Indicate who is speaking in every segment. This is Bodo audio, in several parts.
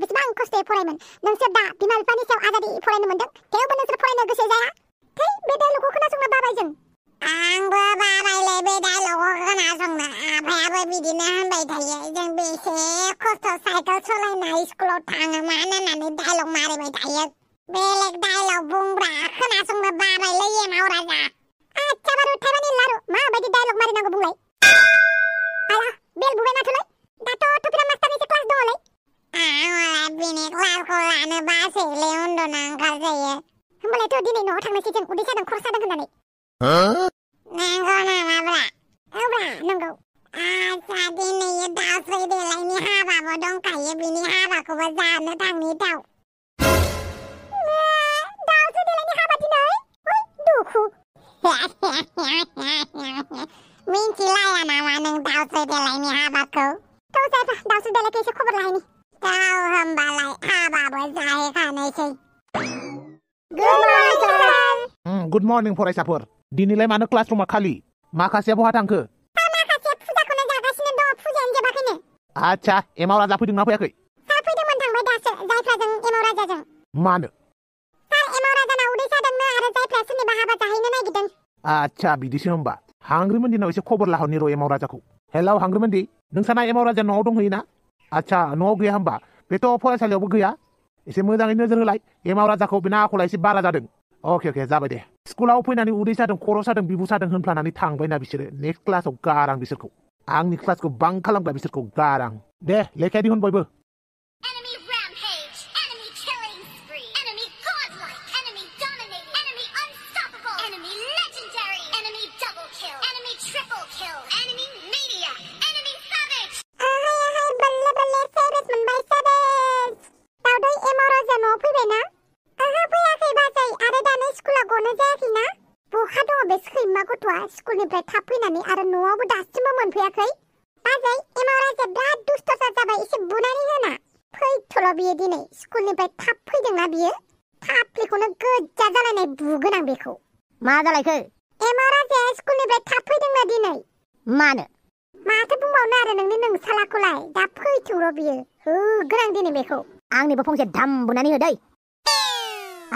Speaker 1: बेसेबां खस्थ'यै फरायोमोन नोंसोर दा बिमा बिफानि सायाव आजादि फरायनो मोनदों थेवबो नोंसोर फरायनो गोसो जाया थै बे डायलगखौ खोनासंनो बाबाय जों आंबो बाबायलै बे डायलगखौ खोनासंनो आफायाबो बिदिनो होनबाय थायो जों बेसे खस्थ' साइकेल सालायना स्कुलाव थाङो मानो होननानै डायलग मारिबाय थायो बेलेग डायलग बुंब्रा खोनासंनो बाबायलै एमाव राजा आच्छा बारु थाइबानि लारु माबायदि डायलग मारिनांगौ बुंलाय आला बेल बुबाय माथोलाय दाथ' टपिरा मास्टारनिसो क्लास दङलै आंलाय बिनि क्लासखौ लानो बासैलै उन्दुनो ओंखार जायो होमबालायथ' दिनै न'आव थांनोसै जों उदै सादों खर' सादों होननानै नंगौ नामाब्रा औब्रा नंगौ आच्छा दिनै दावस्रि देलायनि हाबाबो दंखायो बिनि हाबाखौबो जानो थांनि दाव दावस्रि देलायनि हाबा दिनै दुखु मिन्थिलाया नामा नों दावस्रि देलायनि हाबाखौ थ' जायफा दावस्रि देलायखौ एसे खबर लाहैनि दाव होमबालाय हाबाबो जाहैखानोसै
Speaker 2: गुड मर्निं फरायसाफोर दिनैलाय मानो क्लासरुमा खालि माखासेया बहा थांखो
Speaker 1: माखासे फुजाखौनो जागासिनो दङ फुजायानो जोबाखैनो
Speaker 2: आच्छा एमाव राजा फैदोंना फैयाखै
Speaker 1: सार फैदोंमोन थांबाय दासो जायफ्राजों एमाव राजाजों
Speaker 2: मानो
Speaker 1: सार एमाव राजाना उदै सादोंनो आरो जायफ्रा सोरनिबा हाबा जाहैनो नागिरदों
Speaker 2: आच्छा बिदिसो होमबा हांग्रिमोन दिनाव एसे खबर लाहरनि र' एमाव राजाखौ हेलौ हांग्रिमोन दि नोंसाना एमाव राजा न'आव दंहैयोना आच्छा न'आव गैया होमबा बेथ' फरायसालियावबो गैया एसे मोजाङै नोजोर होलाय एमाव राजाखौ बेना आखला एसे बारा जादों अके जाबाय दे स्कुलाव फैनानै उदै सादों खर' सादों बिबु सादों होनफ्लानानै थांबायना बिसोरो नेक्स्ट क्लासाव गारां बिसोरखौ आंनि क्लासखौ बां खालामग्रा बिसोरखौ गारां दे लेखाया दिहुन बयबो
Speaker 1: स्कुलनिफ्राय थाब फैनानै आरो न'आवबो दासिमबो मोनफैयाखै बाजै एमाव राजाया बिराद दुस्थ'सा जाबाय एसे बुनानै होना फैथ'ल' बियो दिनै स्कुलनिफ्राय थाब फैदोंना बियो थाफ्लिखौनो गोजा जालायनाय बुगोन आं बेखौ
Speaker 3: मा जालायखो
Speaker 1: एमाव राजाया स्कुलनिफ्राय थाब फैदोंना दिनै
Speaker 3: मानो
Speaker 1: माथो बुंबावनो आरो नोंनि नोंसालाखौलाय दा फैथ'ल' बियो होगोन आं दिनै बेखौ
Speaker 3: आंनिबो फंसे दाम बुनानै हो दै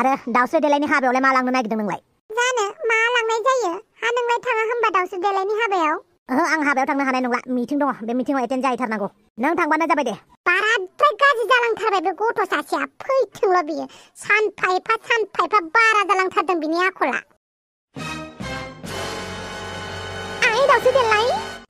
Speaker 3: आरो दावस्रि देलायनि हाबायावलाय मा लांनो नागिरदों नोंलाय
Speaker 1: जानो मा लांनाय जायो हा नोंलाय थाङा होमबा दावस्रि देलायनि हाबायाव
Speaker 3: ओहो आं हाबायाव थांनो हानाय नंला मिटिं दङ बे मिटिंआव एटेन्ड जाहैथारनांगौ नों थांबानो जाबाय दे
Speaker 1: बाराद्राय गाज्रि जालांथारबाय बे गथ' सासेया फैथोंल' बियो सानफा एफा बारा जालांथारदों बिनि आखला आइ दावस्रि देलाय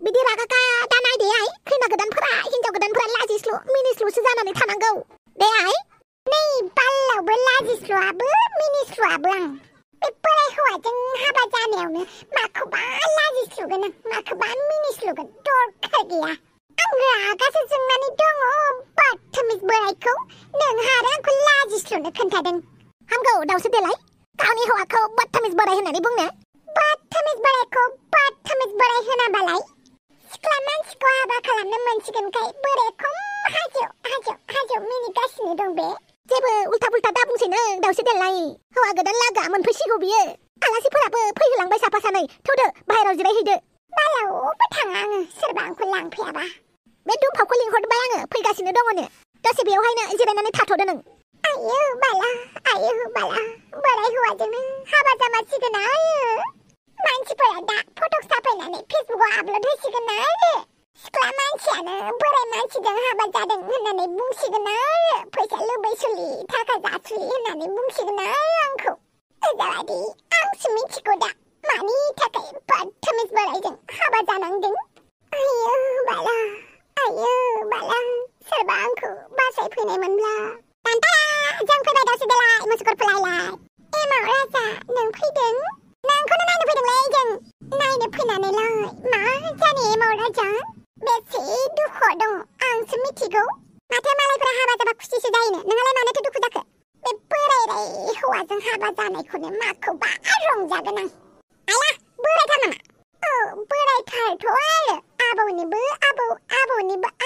Speaker 1: बिदि रागागा दा नायदे आइ खैना गोदानफोरा हिनजाव गोदानफोरा लाजिस्लु मिनिस्लुसो जानानै थानांगौ दे आइ नै बाल्लावबो लाजिस्लुआबो मिनिस्लुआबो आं बे बोराय हौवाजों हाबा जानायावनो माखौबा लाजिस्लुगोन आं माखौबा मिनिस्लुगोन दरखार गैया आं रागासो जोंनानै दङ बदतमिज बोरायखौ नोंहा आरो आंखौ लाजिस्लुनो खोन्थादों
Speaker 3: हामगौ दावस्रि देलाय गावनि हौवाखौ बदतमिज बोराय होननानै बुंनो
Speaker 1: बदतमिज बोरायखौ बदतमिज बोराय होनाबालाय सिख्ला मानसिखौ हाबा खालामनो मोनसिगोनखाय बोरायखौ हाजो मिनिगासिनो दं बे
Speaker 3: जेबो उल्था पुल्था दा बुंसै नों दावस्रि देलाय हौवा गोदान लागा मोनफैसिगौ बियो आलासिफोराबो फैहोलांबाय साफा सानै थौदो बाहेराव जिरायहैदो
Speaker 1: बालावबो थाङा आङो सोरबा आंखौ लांफैयाबा
Speaker 3: बे दुमफावखौ लिंहरबाय आङो फैगासिनो दङनो दसे बेयावहायनो जिरायनानै थाथ'दो नों
Speaker 1: आयो बाला बोराय हौवाजोंनो हाबा जामारसिगोन आरो मानसिफोरा दा फटक साफायनानै फेसबुकआव आपल'ड होसिगोन आरो सिख्ला मानसियानो बोराय मानसिजों हाबा जादों होननानै बुंसिगोन आरो फैसा लुबैसुलि थाखा जासुलि होननानै बुंसिगोन आरो आंखौ ओजाबादि आंसो मिथिगौ दा मानि थाखाय बदतमिज बोरायजों हाबा जानांदों आयो बाला सोरबा आंखौ बासायफैनायमोनब्ला जों फैबाय दावस्रि देलाय मुसुगुर फुलायलाय एमाव राजा नों फैदों नोंखौनो नायनो फैदोंलै जों नायनो फैनानैलाय मा जानो एमाव राजा बेसे दुखुआव दङ आंसो मिथिगौ माथो मालायफोरा हाबा जाबा खुसिसो जायोनो नोंहालाय मानोथो दुखु जाखो बे बोरायराय हौवाजों हाबा जानायखौनो माखौबा रंजागोन आं आया बोरायथार नामा औ बोरायथारथ' आरो आबौनिबो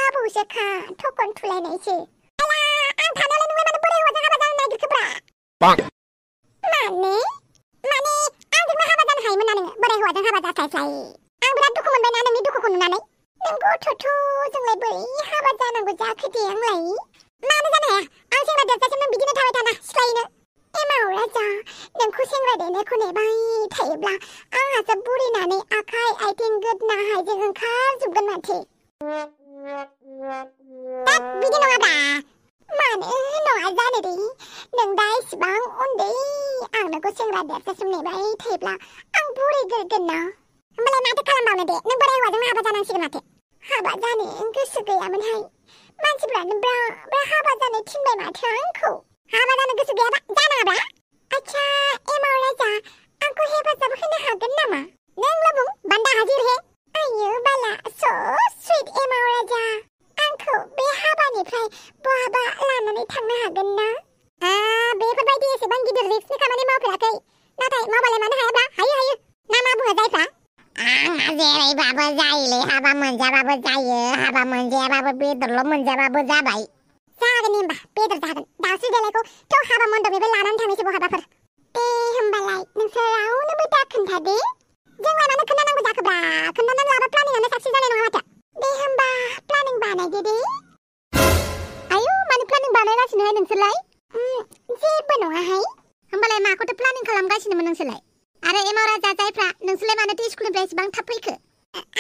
Speaker 1: आबौसोखा थखन थुलायनायसो आला आं थानायालाय नोंलाय मानो बोराय हौवाजों हाबा जानो नागिरखोब्रा माने आंजोंनो हाबा जानो हायोमोन ना नोङो बोराय हौवाजों हाबा जास्लायस्लाय आं बिराद दुखु मोनबायना नोंनि दुखुखौ नुनानै नों गथ'थ' जोंलाय बोरै हाबा जानांगौ जाखो दे आंलाय मानो जानो हाया आं सेंग्रा देरजासिम नों बिदिनो थाबाय थाना सिख्लायैनो एमाव राजा नोंखौ सेंग्रा देरनायखौ नेबाय थायोब्ला आंहासो बुरिनानै आखाइ आथिं गोदना हायजें ओंखारजोबगोन माथो बिदि नङाब्रा मानो नङा जानो दे नों दा इसिबां उन्दै आं नोंखौ सेंग्रा देरजासिम नेबाय थायोब्ला आं बुरिगोरगोन ना होमबालाय माथो खालामबावनो दे नों बोराय हौवाजों हाबा जानांसिगोन माथो हाबा जानो गोसो गैयामोनहाय मानसिफ्रानो ब्रा ब्रा हाबा जानो थिनबाय माथो आंखौ हाबा जानो गोसो गैयाबा जानाङाब्रा आच्छा एमाव राजा आंखौ हेफाजाब होनो हागोन नामा नोंल' बुं बान्दा हाजिर हे आयो बाला स' सुइट एमाव राजा आंखौ बे हाबानिफ्राय बहाबा लानानै थांनो हागोन ना बेफोरबायदि एसेबां गिदिर रिस्कनि खामानि मावफेराखै नाथाय मावबालाय मानो हायाब्रा हायो ना मा बुङो जायफ्रा आंहा जेरैबाबो जायोलै हाबा मोनजाबाबो जायो हाबा मोनजायाबाबो बेदरल' मोनजाबाबो जाबाय जागोन होमबा बेदर जागोन दाउस्रि देलायखौ थ' हाबा मन्दपनिफ्राय लानानै थांनोसै बहाबाफोर दे होमबालाय नोंसोर रावनोबो दा खोन्थादे जोंलाय मानो खोन्थानांगौ जाखोब्रा खोन्थानानै लाबा प्लानिङानो साक्सेस जानाय नङा माथो दे होमबा प्लानिं बानायदो दे
Speaker 3: आयु मानो प्लानिं बानायगासिनोहाय नोंसोरलाय
Speaker 1: जेबो नङाहाय
Speaker 3: होमबालाय माखौथो प्लानिं खालामगासिनोमोन नोंसोरलाय आरो एमाव राजा जायफ्रा नोंसोरलाय मानोथो स्कुलनिफ्राय एसेबां थाब फैखो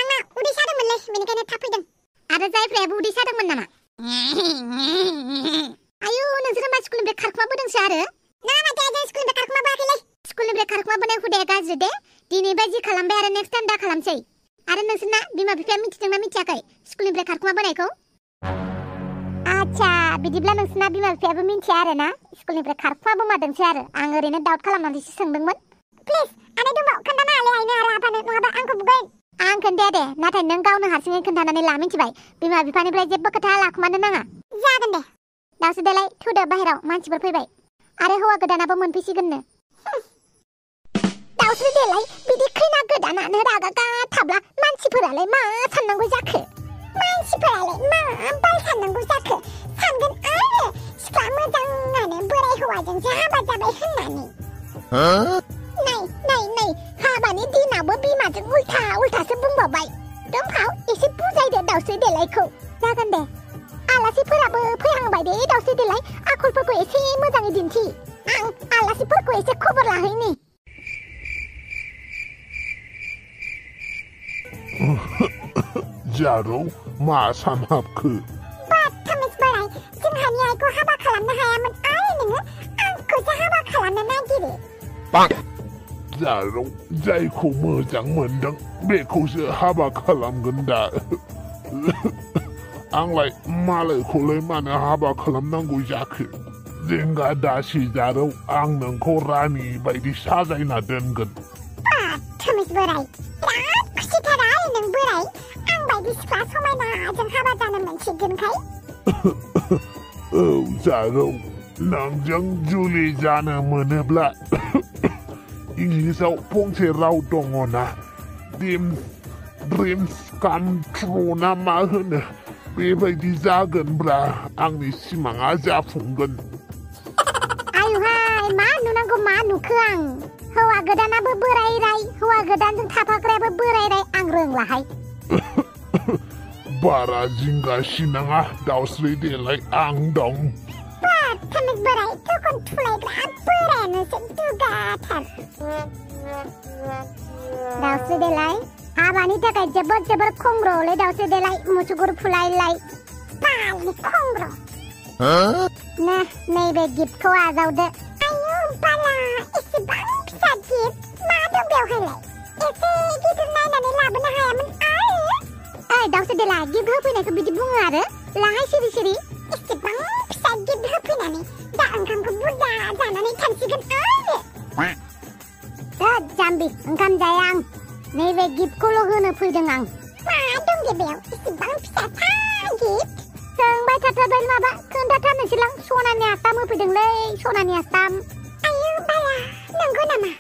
Speaker 1: आंना उदै सादोंमोनलै बेनिखायनो थाब फैदों
Speaker 3: आरो जायफ्रायाबो उदै सादोंमोन नामा आयु नोंसोर होमबा स्कुलनिफ्राय खारखुमाबोदोंसो आरो
Speaker 1: ना माथो जों स्कुलनिफ्राय खारखुमाबोआखैलै
Speaker 3: स्कुलनिफ्राय खारखुमाबोनाय हुदाया गाज्रि दे दिनैनिफ्राय जि खालामबाय आरो नेक्स्ट टाइम दा खालामसै आरो नोंसोरना बिमा बिफाया मिथिदोंना मिथियाखै स्कुलनिफ्राय खारखुमाबोनायखौ आच्छा बिदिब्ला नोंसोरना बिमा बिफायाबो मिथिया आरो ना स्कुलनिफ्राय खारखुमाबोमारदोंसो आरो आं ओरैनो डाउट खालामनानैसो सोंदोंमोन
Speaker 1: प्लिज आनै दंबाव खोन्थानो हाले आइनो आरो आफानो नङाबा आंखौ बुगोन
Speaker 3: आं खोन्थाया दे नाथाय नों गावनो हारसिङै खोन्थानानै ला मिथिबाय बिमा बिफानिफ्राय जेबो खोथा लाखुमानो नाङा
Speaker 1: जागोन दे
Speaker 3: दाउस्रि देलाय थुदो बाहेराव मानसिफोर फैबाय आरो हौवा गोदानाबो मोनफैसिगोननो दाउस्रि देलाय बिदि खैना गोदानानो रागा गाथाब्ला मानसिफोरालाय मा साननांगौ जाखो
Speaker 1: मानसिफोरालाय मा बाल साननांगौ जाखो सानगोन आरो सिख्ला मोजाङानो बोराय हौवाजोंसो हाबा जाबाय होननानै नै हाबानि दिनावबो बिमाजों उल्थासो बुंबावबाय दंफाव एसे बुजायदो दाउस्रि देलायखौ
Speaker 3: जागोन दे आलासिफोराबो फैहांबाय दे दाउस्रि देलाय आखलफोरखौ एसे मोजाङै दिन्थि
Speaker 1: आं आलासिफोरखौ एसे खबर लाहैनि
Speaker 4: जारौ मा सानहाबखो
Speaker 1: बाथामिस बोराय जोंहानि आइखौ हाबा खालामनो हायामोन आरो नोङो आंखौसो हाबा खालामनो नागिरो
Speaker 4: जारौ जायखौ मोजां मोनदों बेखौसो हाबा खालामगोन दा आंलाय मालायखौलाय मानो हाबा खालामनांगौ जाखो जिंगा दासि जारौ आं नोंखौ रानि बायदि साजायना दोनगोन
Speaker 1: बाथामिस बोराय बिराद खुसिथार आरो नों बोराय आं बायदि सिख्ला समायनाजों हाबा जानो मोनसिगोनखाय
Speaker 4: औ जारौ नोंजों जुलि जानो मोनोब्ला इंलिसाव फंसे राव दङना ड्रिम्स काम ट्रु ना मा होनो बेबायदि जागोनब्ला आंनि सिमाङा जाफुंगोन
Speaker 3: आयुहाय मा नुनांगौ मा नुखो आं हौवा गोदानाबो बोरायराय हौवा गोदानजों थाफाग्रायाबो बोरायराय आं रोंलाहाय
Speaker 4: बारा जिंगा सिनाङा दाउस्रि देलाय आं दं
Speaker 1: बाथामिस बोराय थखन थुलायग्रा बोरायानोसो दुगाथार
Speaker 3: दाउस्रि देलाय हाबानि थाखाय जोबोर खंग्र'लै दाउस्रि देलाय मुसुगुर फुलायलाय
Speaker 1: बालनि खंग्र
Speaker 3: नैबे गिफ्टखौ आजावदो
Speaker 1: आयु बाला एसेबां फिसा गिफ्ट मा दं बेवहायलाय एसे गिदिर नायनानै लाबोनो हायामोन आरो
Speaker 3: ओइ दाउस्रि देलाय गिफ्ट होफैनायखौ बिदि बुङो आरो लाहाय सिरि
Speaker 1: एसेबां फिसा गिफ्ट होफैनानै दा ओंखामखौ बुरजा जानानै थांसिगोन आरो
Speaker 3: जाम्बि ओंखाम जाया आं नैबे गिफ्टखौल' होनो फैदों आं
Speaker 1: मा दं दे बेयाव एसेबां फिसा गिफ्ट
Speaker 3: सोंबाय थाथारबाय माबा खोन्थाथारनोसैलां सनानि आस्थाम होफैदोंलै सनानि आस्थाम
Speaker 1: आयु बाला नंगौ नामा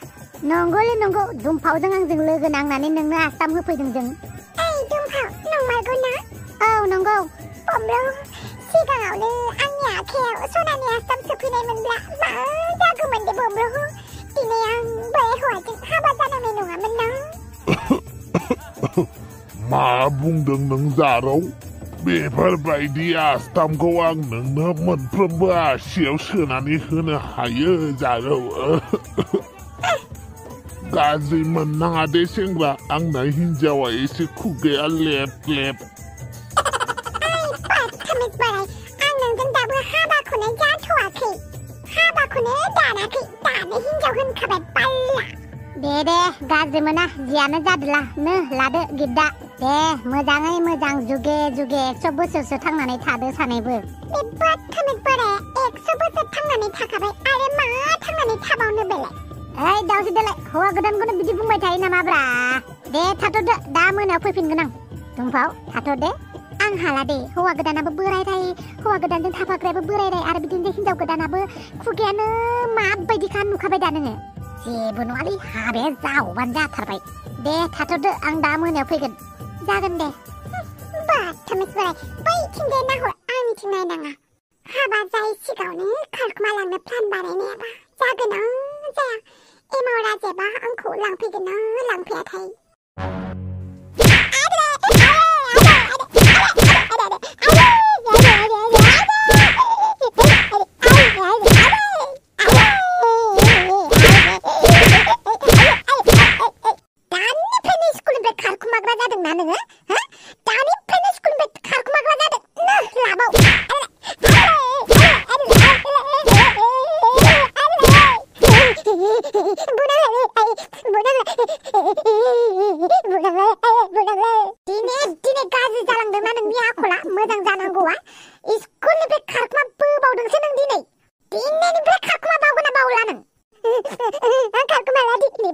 Speaker 3: नंगौलै नंगौ दुमफावजों आंजों लोगो नांनानै नोंनो आस्थाम होफैदों जों
Speaker 1: ओइ दुमफाव नंमारगौ ना
Speaker 3: औ नंगौ
Speaker 1: बमब्रौ सिगाङावनो आंनि आखायाव सनानि आस्थाम सोफैनायमोनब्ला मा जागौमोन दे बमब्रौ दिनै आं बोराय हौवाजों हाबा जानांनाय नङामोन ना
Speaker 4: मा बुंदों नों जारौ बेफोरबायदि आस्थामखौ आं नोंनो मोनफ्रोमबो आसियाव सोनानै होनो हायो जारौ गाज्रि मोननाङा दे सेंग्रा आंना हिन्जावा एसे खुगाया लेप लेप
Speaker 1: आं नोंजों दाबो हाबाखौनो जाथ'वाखै हाबाखौनो दानाखै दानो हिन्जाव होनखाबाय बाल्ला
Speaker 3: दे गाज्रि मोना जियानो जादोला नो लादो गिफ्टआ दे मोजाङै मोजां जुगे 100 बोसोरसो थांनानै थादो सानैबो
Speaker 1: बे बाथामिक बोराया 100 बोसोर थांनानै थाखाबाय आरो मा थांनानै थाबावनो बेलाय
Speaker 3: ओइ दावसो देलाय हौवा गोदानखौनो बिदि बुंबाय थायो नामाब्रा दे थाथ'दो दा मोनायाव फैफिनगोन आं दुमफाव थाथ'दे आं हाला दे हौवा गोदानाबो बोरायराय हौवा गोदानजों थाफाग्रायाबो बोरायराय आरो बिदिनो हिन्जाव गोदानाबो खुगायानो माबायदिखा नुखाबाय दा नोङो जेबो नङालै हाबाया जावबानो जाथारबाय दे थाथ'दो आं दा मोनायाव फैगोन
Speaker 1: जागोन दे बाथामिक बोराय बैथिंजाय नाहर आंनिथिं नायनाङा हाबा जाय सिगाङावनो खारखुमा लांनो प्लान बानायनायाबा जागोन ना जाया एमाव राजायाबा आंखौ लांफैगोन ना लांफैयाथाय दिनै गाज्रि जालांदोंना नोंनि आखला मोजां जानांगौआ स्कुलनिफ्राय खारखुमा बोबावदोंसो नों दिनैनिफ्राय खारखुमा बावगोन ना बावला नों आं खारखुमाला दिनै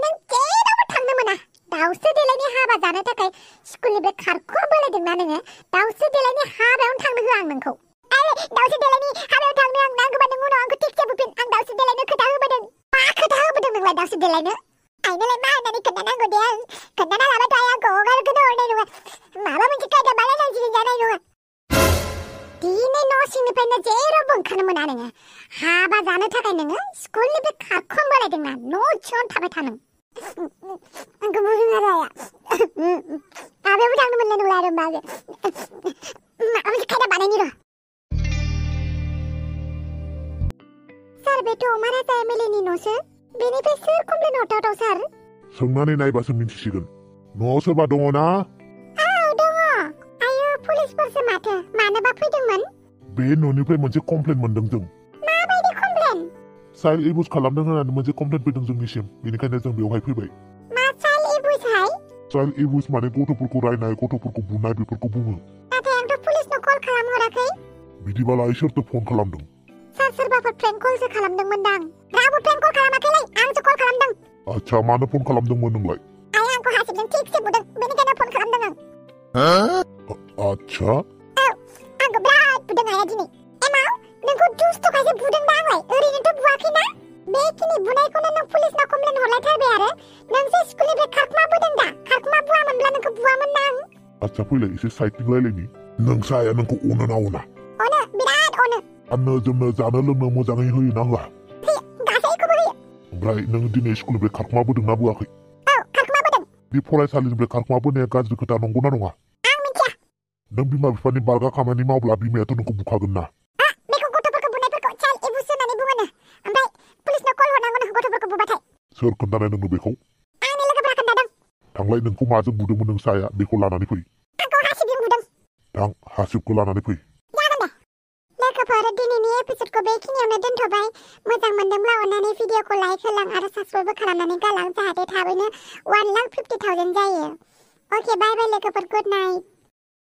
Speaker 1: नों जेरावबो थांनो मोना दाउसो देलायनि हाबा जानो थाखाय स्कुलनिफ्राय खारखुमा बोलायदोंना नोङो दाउसो देलायनि हाबायावनो थांनो होआ आं नोंखौ आरे दाउसो देलायनि हाबायाव थांनो आं नांगौबा नों उनाव आंखौ टेक्सि बुफिन आं दाउसो देलायनो खोथा होबोदों मा खोथा होबोदों नोंलाय दाउसो देलायनो आइनोलाय मा होननानै खोन्थानांगौ दे आं खोन्थाना लाबाथाय आंखौ हगारगोन हरनाय नङा माबा मोनसे खायदा बानायनांसिगोन जानाय नङा दिनै न' सिंनिफ्रायनो जेरावबो ओंखारनो मोना नोङो हाबा जानो थाखाय नोङो स्कुलनिफ्राय खारखुमा बोलायदोंना न' सिङावनो थाबाय था नों आंखौ बुङो राया हाबायावबो थांनो मोननाय नंला आरो माबा मोनसे खायदा बानायनि र' सार बेथ' अमा राजा एमएलएनि न'सो बेनिफ्राय सोर कमप्लेन हरथावथाव सार
Speaker 4: सोंनानै नायबासो मिन्थिसिगोन न'आव सोरबा दङ ना
Speaker 1: औ दङ आयो पुलिसफोरसो माथो मानोबा फैदोंमोन
Speaker 4: बे न'निफ्राय मोनसे कमप्लेन मोनदों जों
Speaker 1: माबायदि कमप्लेन
Speaker 4: चाइल्ड एब्युज खालामदों होननानै मोनसे कमप्लेन फैदों जोंनिसिम बेनिखायनो जों बेवहाय फैबाय
Speaker 1: मा चाइल्ड एब्युज हाय
Speaker 4: चाइल्ड एब्युज माने गथ'फोरखौ रायनाय गथ'फोरखौ बुनाय बेफोरखौ बुङो
Speaker 1: नाथाय आंथ' पुलिसनो कल खालामहराखै
Speaker 4: बिदिबालाय सोरथो फन खालामदों
Speaker 1: सार सोरबाफोर फ्रेंक कलसो खालामदोंमोनदां रावबो फ्रेंक कल खालामाखैलै आंसो कल खालामदों
Speaker 4: आच्छा मानो फन खालामदोंमोन नोंलाय
Speaker 1: आइ आंखौ हासिबजों थिगसे बुदों बेनिखायनो फन खालामदों आं
Speaker 4: आच्छा
Speaker 1: आंखौ बिराद बुदों आइया दिनै एमाव नोंखौ दुस्थ'खायसो बुदोंदा आंलाय ओरैनोथ' बुवाखैना बेखिनि बुनायखौनो नों पुलिसनाव कमप्लेन हरलायथारबाय आरो नोंसो स्कुलनिफ्राय खारखुमा बोदों दा खारखुमा बुवामोनब्ला नोंखौ बुवामोन ना आं
Speaker 4: आच्छा फैलाय एसे साइडथिं रायलायनि नोंसा आइया नोंखौ अनो ना अना
Speaker 1: अनो बिराद अनो
Speaker 4: गाननो जोमनो जानो लोंनो मोजाङै होयो ना होआ
Speaker 1: गासैखौबो होयो
Speaker 4: ओमफ्राय नों दिनै स्कुलनिफ्राय खारखुमा बोदों ना बोआखै
Speaker 1: औ खारखुमा बोदों
Speaker 4: बे फरायसालिनिफ्राय खारखुमा बोनाया गाज्रि खोथा नंगौना नङा
Speaker 1: आं मिथिया
Speaker 4: नों बिमा बिफानि बारगा खामानि मावब्ला बिमायाथ' नोंखौ बुखागोन ना
Speaker 1: बेखौ गथ'फोरखौ बुनायफोरखौ चाइल्ड एब्युज होननानै बुङोनो ओमफ्राय पुलिसनो कल हरनांगौनो गथ'फोरखौ बुबाथाय
Speaker 4: सोर खोन्थानाय नोंनो बेखौ
Speaker 1: आंनि लोगोफोरा खोन्थादों
Speaker 4: थांलाय नोंखौ माजों बुदोंमोन नोंसा आइया बेखौ लानानै फै
Speaker 1: आंखौ हासिबजों बुदों
Speaker 4: थां हासिबखौ लानानै फै
Speaker 1: जागोन दे लोगोफोर दिनैनि एपिसोडखौ बेखिनियावनो दोनथ'बाय मोजां मोनदोंब्ला अन्नानै भिडिअखौ लाइक होलां आरो साबस्क्राइबबो खालामनानै गालां जाहाथे थाबैनो 1,50,000 जायो अके बाय बाय लोगोफोर गुड नाइट